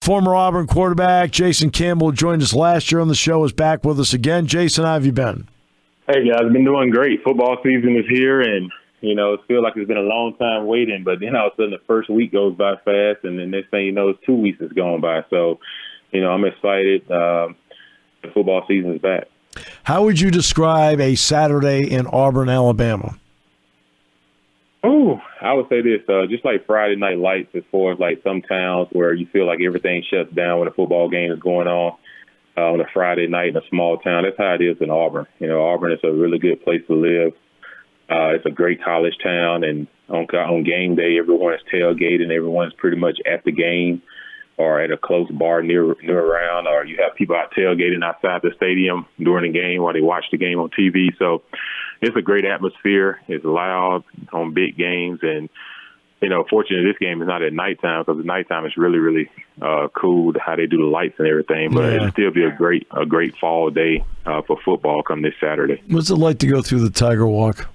Former Auburn quarterback Jason Campbell joined us last year on the show, is back with us again. Jason, how have you been? Hey, guys, I've been doing great. Football season is here, and, it feels like it's been a long time waiting, but then all of a sudden the first week goes by fast, and then next thing you know, it's 2 weeks that's going by. So, I'm excited. The football season is back. How would you describe a Saturday in Auburn, Alabama? Oh, I would say this, just like Friday Night Lights, as far as like some towns where you feel like everything shuts down when a football game is going on a Friday night in a small town. That's how it is in Auburn. Auburn is a really good place to live. It's a great college town, and on game day, everyone is tailgating. Everyone's pretty much at the game or at a close bar near around, or you have people out tailgating outside the stadium during the game while they watch the game on TV. So it's a great atmosphere. It's loud on big games, and fortunately, this game is not at nighttime because at nighttime it's really, really cool how they do the lights and everything. But it'll still be a great fall day for football come this Saturday. What's it like to go through the Tiger Walk?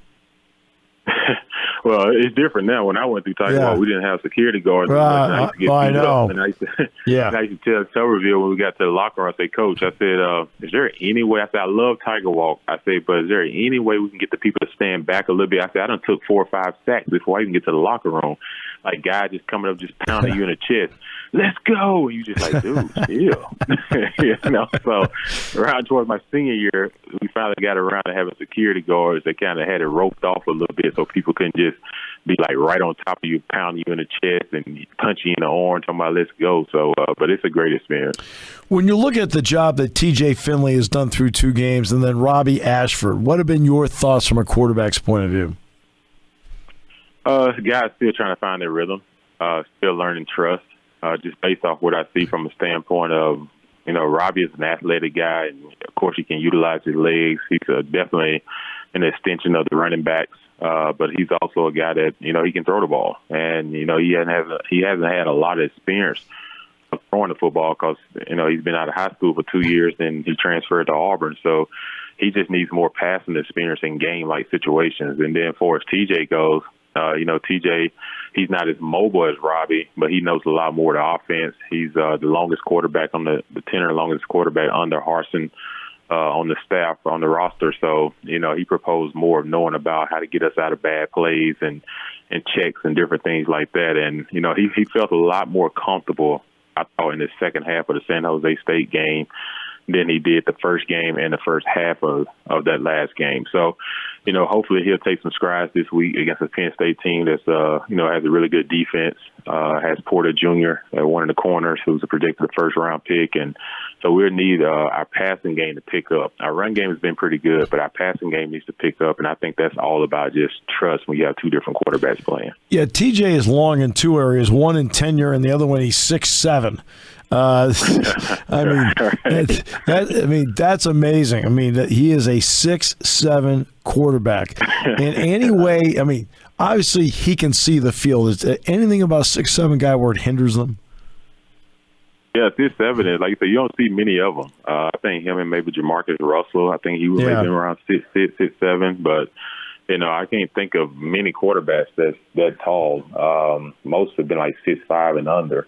Well, it's different now. When I went through Tiger Walk, we didn't have security guards. I know. And I used to tell Tuberville when we got to the locker room, I said, Coach, I said, is there any way? I said, I love Tiger Walk. I said, but is there any way we can get the people to stand back a little bit? I said, I done took 4 or 5 sacks before I even get to the locker room. Like, guys just coming up, just pounding you in the chest. Let's go. And you just like, dude, chill. So around towards my senior year, we finally got around to having security guards that kind of had it roped off a little bit so people couldn't just be like right on top of you, pounding you in the chest and punch you in the arm, talking about let's go. So, but it's a great experience. When you look at the job that TJ Finley has done through 2 games and then Robbie Ashford, what have been your thoughts from a quarterback's point of view? Guys still trying to find their rhythm, still learning trust. Just based off what I see from a standpoint of, Robbie is an athletic guy, and of course he can utilize his legs. He's definitely an extension of the running backs, but he's also a guy that, he can throw the ball. And, he hasn't had a lot of experience of throwing the football because, he's been out of high school for 2 years, and he transferred to Auburn. So he just needs more passing experience in game-like situations. And then as far as TJ goes, TJ, he's not as mobile as Robbie, but he knows a lot more of the offense. He's the longest quarterback on the tenor, longest quarterback under Harsin on the staff, on the roster. So, he proposed more of knowing about how to get us out of bad plays and checks and different things like that. And, he felt a lot more comfortable, I thought, in the second half of the San Jose State game than he did the first game and the first half of that last game. So, hopefully he'll take some strides this week against a Penn State team that's, has a really good defense, has Porter Jr., one of the corners, who's a predicted first-round pick. And so we'll need our passing game to pick up. Our run game has been pretty good, but our passing game needs to pick up, and I think that's all about just trust when you have 2 different quarterbacks playing. Yeah, TJ is long in 2 areas, one in tenure and the other one he's 6'7". That's amazing. He is a 6'7" quarterback. In any way, obviously he can see the field. Is there anything about a 6'7" guy where it hinders them? Yeah, it's evident. Like you said, you don't see many of them. I think him and maybe Jamarcus Russell, I think he was maybe around 6'6", 6'7", but I can't think of many quarterbacks that's that tall. Most have been like 6'5" and under.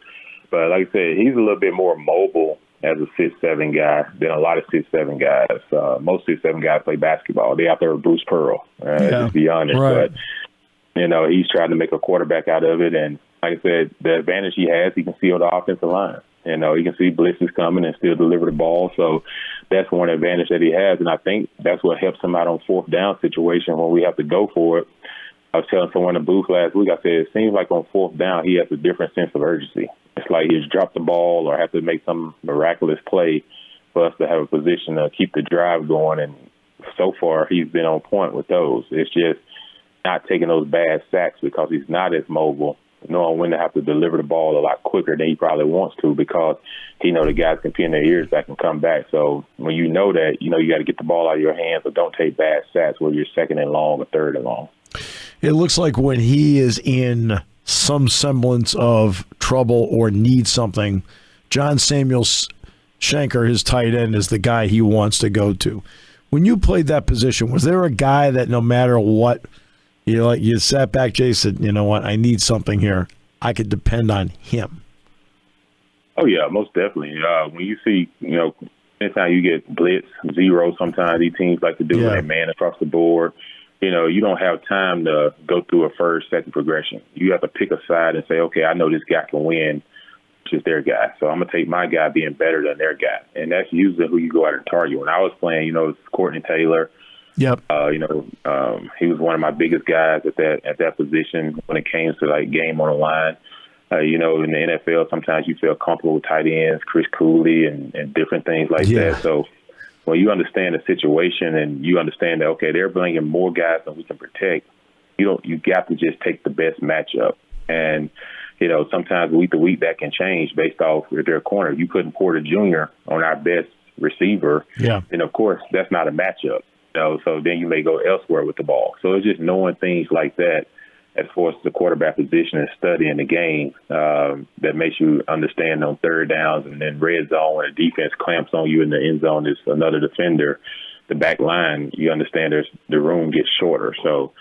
But like I said, he's a little bit more mobile as a 6'7" guy than a lot of 6'7" guys. Most 6'7" guys play basketball. They out there with Bruce Pearl, to be honest. Right. But, he's trying to make a quarterback out of it. And like I said, the advantage he has, he can see on the offensive line. He can see blitzes coming and still deliver the ball. So that's one advantage that he has. And I think that's what helps him out on 4th down situation when we have to go for it. I was telling someone in the booth last week, I said, it seems like on 4th down, he has a different sense of urgency. It's like he's dropped the ball or have to make some miraculous play for us to have a position to keep the drive going. And so far, he's been on point with those. It's just not taking those bad sacks because he's not as mobile, knowing when to have to deliver the ball a lot quicker than he probably wants to because he know the guys can pin their ears back and come back. So when you know that, you got to get the ball out of your hands, but don't take bad sacks where you're 2nd and long or 3rd and long. It looks like when he is in some semblance of trouble or needs something, John Samuel Shanker, his tight end, is the guy he wants to go to. When you played that position, was there a guy that no matter what, you sat back, Jay, said, you know what, I need something here, I could depend on him? Oh, yeah, most definitely. When you see, anytime you get blitz, zero, sometimes these teams like to do when they man across the board. You don't have time to go through a first, second progression. You have to pick a side and say, okay, I know this guy can win, which is their guy. So I'm going to take my guy being better than their guy. And that's usually who you go out and target. When I was playing, it's Courtney Taylor. Yep. He was one of my biggest guys at that position when it came to like game on the line. In the NFL, sometimes you feel comfortable with tight ends, Chris Cooley and different things like that. So when you understand the situation and you understand that, okay, they're bringing more guys than we can protect, you got to just take the best matchup. And, sometimes week to week that can change based off their corner. You putting Porter Jr. on our best receiver, then of course that's not a matchup. So then you may go elsewhere with the ball. So it's just knowing things like that as far as the quarterback position and studying the game that makes you understand on third downs and then red zone when the defense clamps on you in the end zone is another defender. The back line, you understand the room gets shorter. So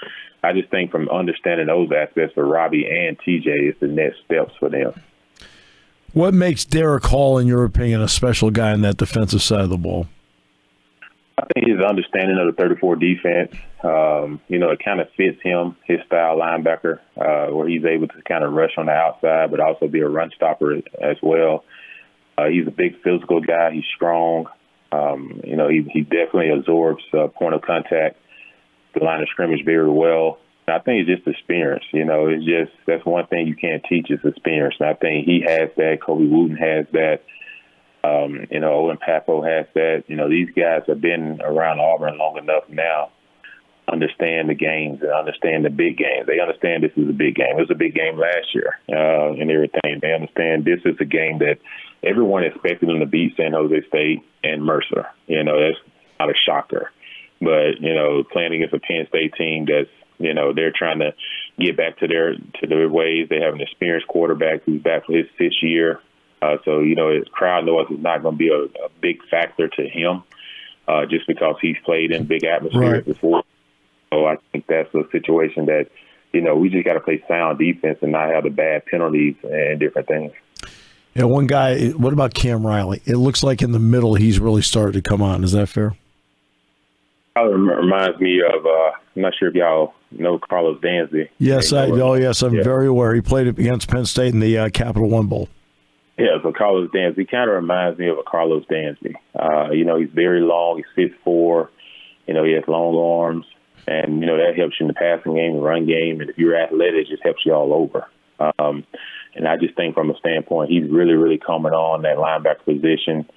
I just think from understanding those aspects for Robbie and TJ is the next steps for them. What makes Derek Hall, in your opinion, a special guy on that defensive side of the ball? I think his understanding of the 34 defense, it kind of fits him, his style linebacker, where he's able to kind of rush on the outside, but also be a run stopper as well. He's a big physical guy. He's strong. He definitely absorbs point of contact, the line of scrimmage very well. And I think it's just experience. That's one thing you can't teach is experience. And I think he has that. Kobe Wooten has that. Owen Papo has that. These guys have been around Auburn long enough now, understand the games and understand the big games. They understand this is a big game. It was a big game last year and everything. They understand this is a game that everyone expected them to beat San Jose State and Mercer. That's not a shocker. But, playing against a Penn State team that's, they're trying to get back to their ways. They have an experienced quarterback who's back for his sixth year. So, his crowd noise is not going to be a big factor to him just because he's played in big atmospheres before. So I think that's a situation that, we just got to play sound defense and not have the bad penalties and different things. Yeah, one guy, what about Cam Riley? It looks like in the middle he's really started to come on. Is that fair? It reminds me of, I'm not sure if y'all know Carlos Dansby. Yes, I'm very aware. He played against Penn State in the Capital One Bowl. Yeah, so Carlos Dansby kind of reminds me of a Carlos Dansby. He's very long. He's 6'4". He has long arms, and that helps you in the passing game, the run game, and if you're athletic, it just helps you all over. And I just think from a standpoint, he's really, really coming on that linebacker position,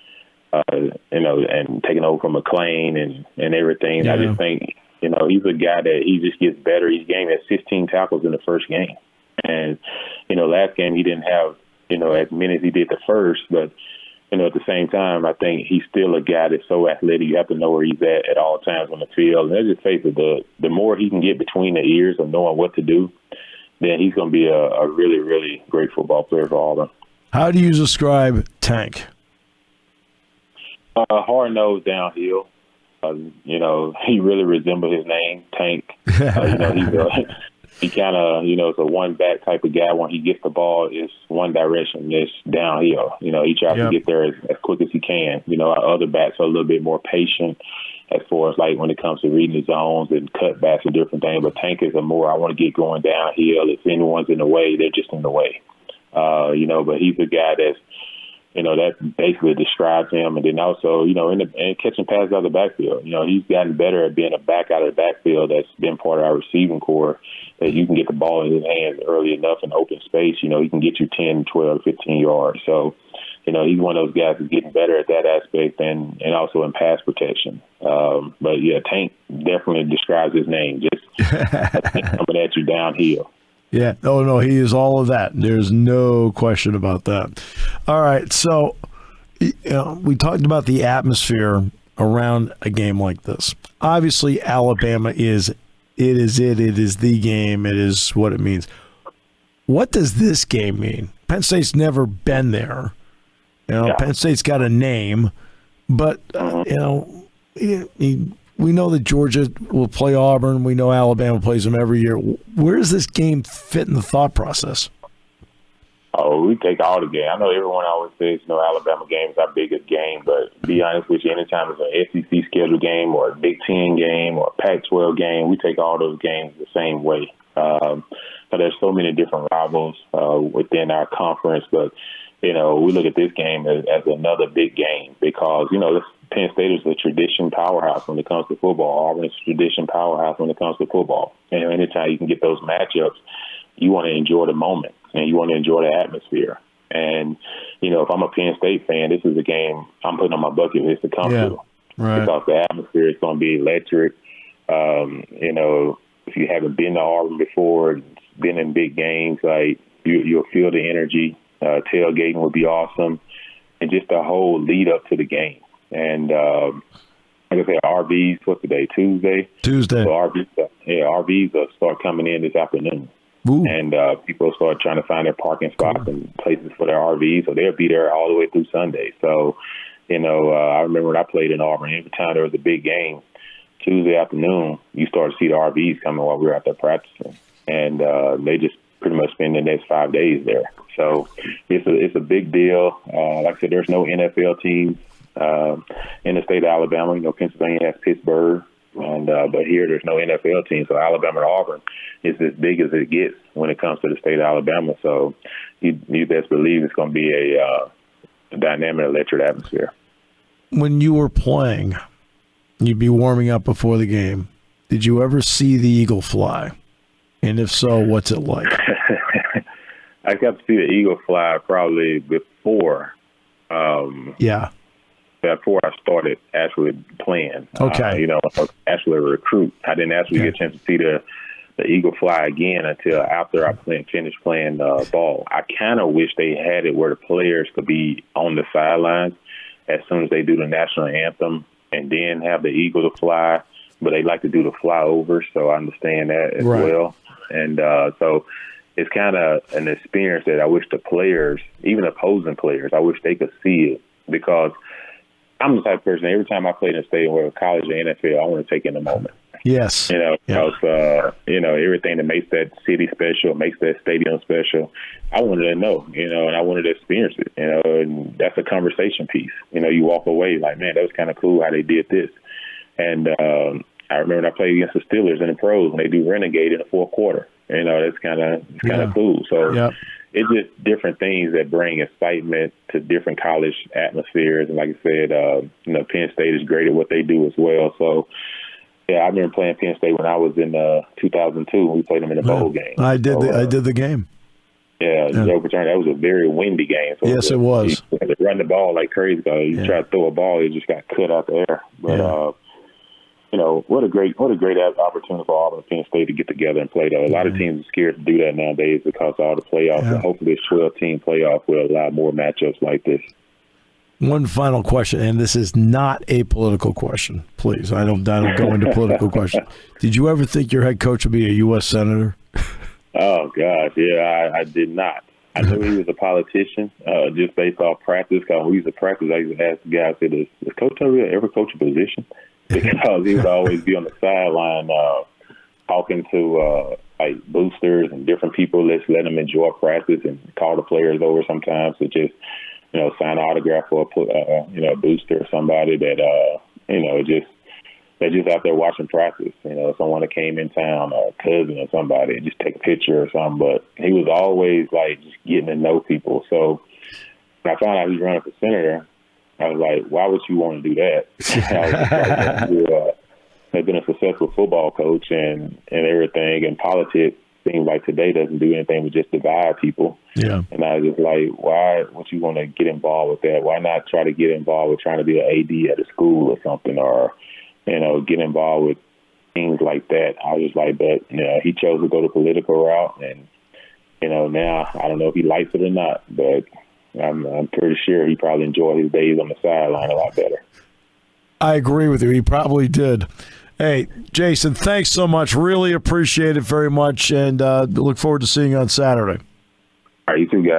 and taking over from McClain and everything. Yeah. I just think he's a guy that he just gets better each game. He had 16 tackles in the first game, and last game he didn't have as many as he did the first, but, at the same time, I think he's still a guy that's so athletic. You have to know where he's at all times on the field. And let's just face it, the more he can get between the ears of knowing what to do, then he's going to be a really, really great football player for Auburn. How do you describe Tank? Hard-nosed downhill. He really resembles his name, Tank. He kind of, is a one-back type of guy. When he gets the ball, it's one direction. It's downhill. He tries to get there as quick as he can. Our other backs are a little bit more patient as far as, like, when it comes to reading the zones and cutbacks and different things. But Tank is I want to get going downhill. If anyone's in the way, they're just in the way. But he's a guy that's, that basically describes him. And then also, in catching passes out of the backfield. He's gotten better at being a back out of the backfield that's been part of our receiving core, that you can get the ball in his hands early enough in open space. He can get you 10, 12, 15 yards. So, he's one of those guys who's getting better at that aspect and also in pass protection. But, yeah, Tank definitely describes his name, just coming at you downhill. Yeah. Oh, no, he is all of that. There's no question about that. All right. So, we talked about the atmosphere around a game like this. Obviously, Alabama is the game. It is what it means. What does this game mean? Penn State's never been there. Penn State's got a name, but, we know that Georgia will play Auburn. We know Alabama plays them every year. Where does this game fit in the thought process? Oh, we take all the games. I know everyone always says, Alabama game is our biggest game, but to be honest with you, anytime it's an SEC scheduled game or a Big Ten game or a Pac-12 game, we take all those games the same way. But there's so many different rivals within our conference, but we look at this game as another big game because, Penn State is a tradition powerhouse when it comes to football. Auburn is a tradition powerhouse when it comes to football. And anytime you can get those matchups, you want to enjoy the moment and you want to enjoy the atmosphere. And, if I'm a Penn State fan, this is a game I'm putting on my bucket list to come to. Right. Because the atmosphere is going to be electric. If you haven't been to Auburn before, been in big games, like you'll feel the energy. Tailgating would be awesome. And just the whole lead up to the game. And like I said, RVs, what's today, Tuesday? Tuesday. So RVs will start coming in this afternoon. Ooh. And people start trying to find their parking spots and places for their RVs. So they'll be there all the way through Sunday. So, I remember when I played in Auburn, every time there was a big game, Tuesday afternoon, you start to see the RVs coming while we were out there practicing. And they just pretty much spend the next 5 days there. So it's a big deal. Like I said, there's no NFL teams in the state of Alabama. Pennsylvania has Pittsburgh, but here there's no NFL team. So Alabama and Auburn is as big as it gets when it comes to the state of Alabama. So you best believe it's going to be a dynamic, electric atmosphere. When you were playing, you'd be warming up before the game. Did you ever see the eagle fly? And if so, what's it like? I got to see the eagle fly probably before. Before I started actually playing. Okay. I was actually a recruit. I didn't actually get a chance to see the eagle fly again until after I finished playing ball. I kind of wish they had it where the players could be on the sidelines as soon as they do the national anthem and then have the eagle to fly. But they like to do the flyover, so I understand that as well. And so it's kind of an experience that I wish the players, even opposing players, I wish they could see it because I'm the type of person, every time I play in a stadium, whether college or NFL, I want to take in the moment. Yes. Because, everything that makes that city special, makes that stadium special, I wanted to know, and I wanted to experience it, and that's a conversation piece. You walk away like, man, that was kind of cool how they did this. And I remember when I played against the Steelers in the pros when they do Renegade in the fourth quarter. That's kind of cool. So it's just different things that bring excitement to different college atmospheres. And like I said, Penn State is great at what they do as well. So, I remember playing Penn State when I was in 2002 when we played them in a bowl game. I did the game. Joe Paterno, that was a very windy game. So yes, it was. You had to run the ball like crazy. You try to throw a ball, it just got cut out the air. But what a great opportunity for Auburn and Penn State to get together and play. Though a lot of teams are scared to do that nowadays because of all the playoffs. And hopefully, this 12-team playoff will allow more matchups like this. One final question, and this is not a political question. Please, I don't go into political questions. Did you ever think your head coach would be a U.S. senator? Oh gosh, I did not. I knew he was a politician just based off practice. Because when we used to practice, I used to ask the guy, I said, "Does Coach ever coach a position?" Because he would always be on the sideline talking to like boosters and different people. Let's let them enjoy practice and call the players over sometimes to just sign an autograph for a booster or somebody that they're just out there watching practice. Someone that came in town, or a cousin or somebody, and just take a picture or something. But he was always like just getting to know people. So when I found out he was running for senator, I was like, why would you want to do that? I was just like, I've been a successful football coach and everything, and politics seems like today doesn't do anything but just divide people. Yeah. And I was just like, why would you want to get involved with that? Why not try to get involved with trying to be an AD at a school or something, or, get involved with things like that? I was just like, but, he chose to go the political route, and, now I don't know if he likes it or not, but I'm pretty sure he probably enjoyed his days on the sideline a lot better. I agree with you. He probably did. Hey, Jason, thanks so much. Really appreciate it very much, and look forward to seeing you on Saturday. All right, you too, guys.